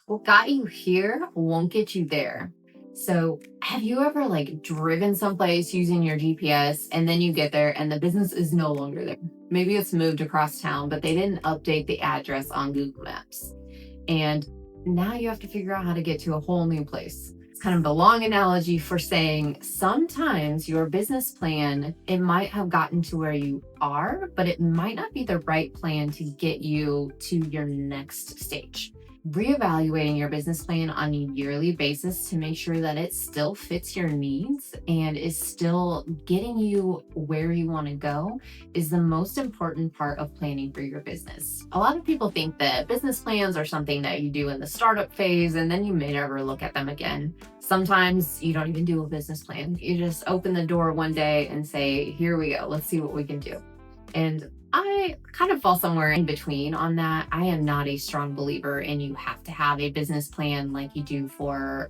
What got you here won't get you there. So, have you ever driven someplace using your GPS and then you get there and the business is no longer there? Maybe it's moved across town, but they didn't update the address on Google Maps. And now you have to figure out how to get to a whole new place. It's kind of the long analogy for saying sometimes your business plan, it might have gotten to where you are, but it might not be the right plan to get you to your next stage. Reevaluating your business plan on a yearly basis to make sure that it still fits your needs and is still getting you where you want to go is the most important part of planning for your business. A lot of people think that business plans are something that you do in the startup phase and then you may never look at them again. Sometimes you don't even do a business plan. You just open the door one day and say, here we go, let's see what we can do. And I kind of fall somewhere in between on that. I am not a strong believer in you have to have a business plan like you do for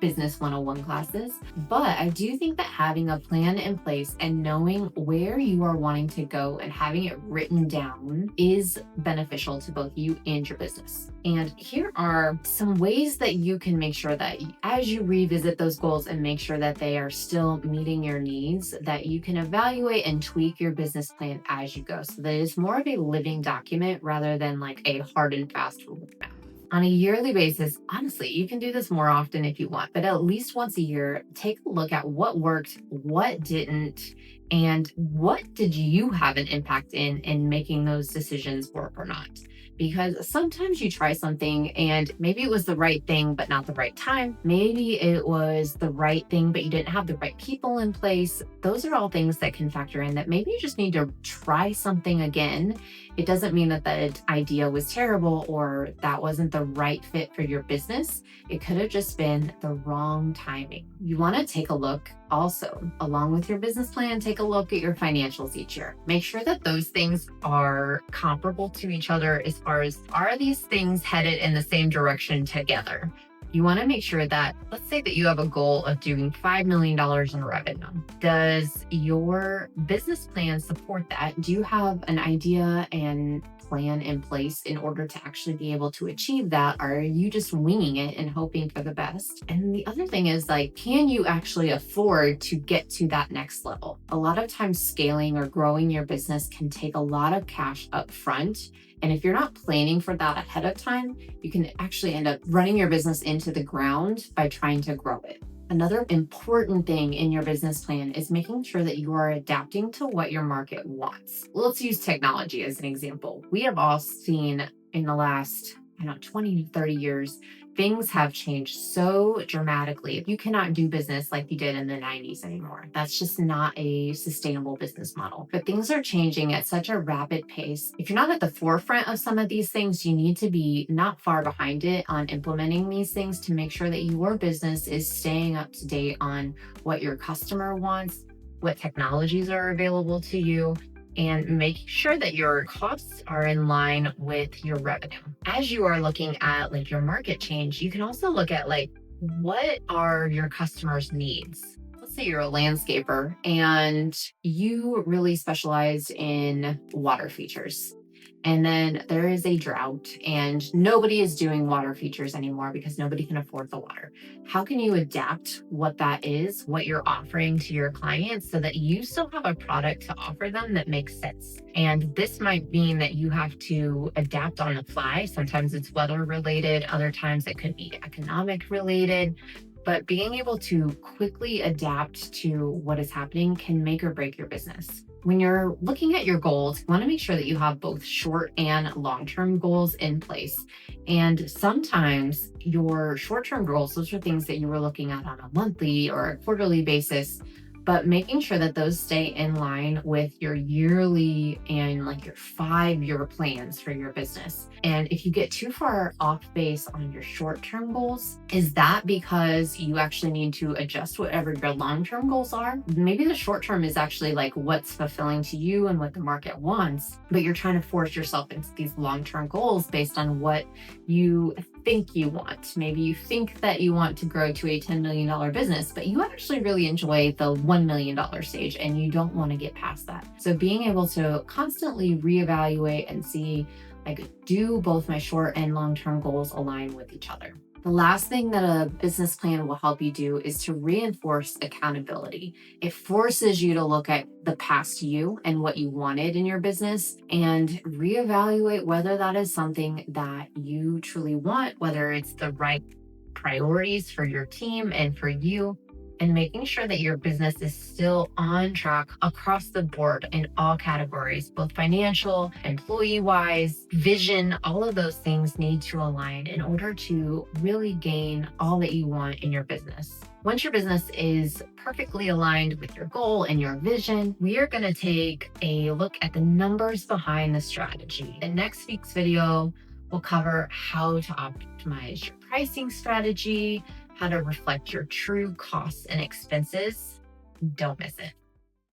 business 101 classes. But I do think that having a plan in place and knowing where you are wanting to go and having it written down is beneficial to both you and your business. And here are some ways that you can make sure that as you revisit those goals and make sure that they are still meeting your needs, that you can evaluate and tweak your business plan as you go so that it's more of a living document rather than a hard and fast roadmap. On a yearly basis, honestly, you can do this more often if you want, but at least once a year, take a look at what worked, what didn't, and what did you have an impact in making those decisions work or not. Because sometimes you try something and maybe it was the right thing, but not the right time. Maybe it was the right thing, but you didn't have the right people in place. Those are all things that can factor in that maybe you just need to try something again. It doesn't mean that the idea was terrible or that wasn't the right fit for your business. It could have just been the wrong timing. You want to take a look also, along with your business plan, take a look at your financials each year. Make sure that those things are comparable to each other as far as are these things headed in the same direction together? You want to make sure that, let's say that you have a goal of doing $5 million in revenue. Does your business plan support that? Do you have an idea and plan in place in order to actually be able to achieve that? Or are you just winging it and hoping for the best? And the other thing is can you actually afford to get to that next level? A lot of times scaling or growing your business can take a lot of cash up front. And if you're not planning for that ahead of time, you can actually end up running your business into the ground by trying to grow it. Another important thing in your business plan is making sure that you are adapting to what your market wants. Let's use technology as an example. We have all seen in the last 20 to 30 years, things have changed so dramatically. You cannot do business like you did in the 90s anymore. That's just not a sustainable business model. But things are changing at such a rapid pace. If you're not at the forefront of some of these things, you need to be not far behind it on implementing these things to make sure that your business is staying up to date on what your customer wants, what technologies are available to you, and make sure that your costs are in line with your revenue. As you are looking at your market change, you can also look at what are your customers' needs? Let's say you're a landscaper and you really specialize in water features. And then there is a drought and nobody is doing water features anymore because nobody can afford the water. How can you adapt what that is, what you're offering to your clients so that you still have a product to offer them that makes sense? And this might mean that you have to adapt on the fly. Sometimes it's weather related, other times it could be economic related. But being able to quickly adapt to what is happening can make or break your business. When you're looking at your goals, you want to make sure that you have both short and long-term goals in place. And sometimes your short-term goals, those are things that you were looking at on a monthly or a quarterly basis, but making sure that those stay in line with your yearly and your 5-year plans for your business. And if you get too far off base on your short-term goals, is that because you actually need to adjust whatever your long-term goals are? Maybe the short-term is actually what's fulfilling to you and what the market wants, but you're trying to force yourself into these long-term goals based on what you think you want. Maybe you think that you want to grow to a $10 million business, but you actually really enjoy the $1 million stage and you don't want to get past that. So being able to constantly reevaluate and see Like, do both my short and long-term goals align with each other? The last thing that a business plan will help you do is to reinforce accountability. It forces you to look at the past you and what you wanted in your business and reevaluate whether that is something that you truly want, whether it's the right priorities for your team and for you, and making sure that your business is still on track across the board in all categories, both financial, employee wise, vision, all of those things need to align in order to really gain all that you want in your business. Once your business is perfectly aligned with your goal and your vision, we are going to take a look at the numbers behind the strategy. In next week's video, we'll cover how to optimize your pricing strategy, how to reflect your true costs and expenses. Don't miss it.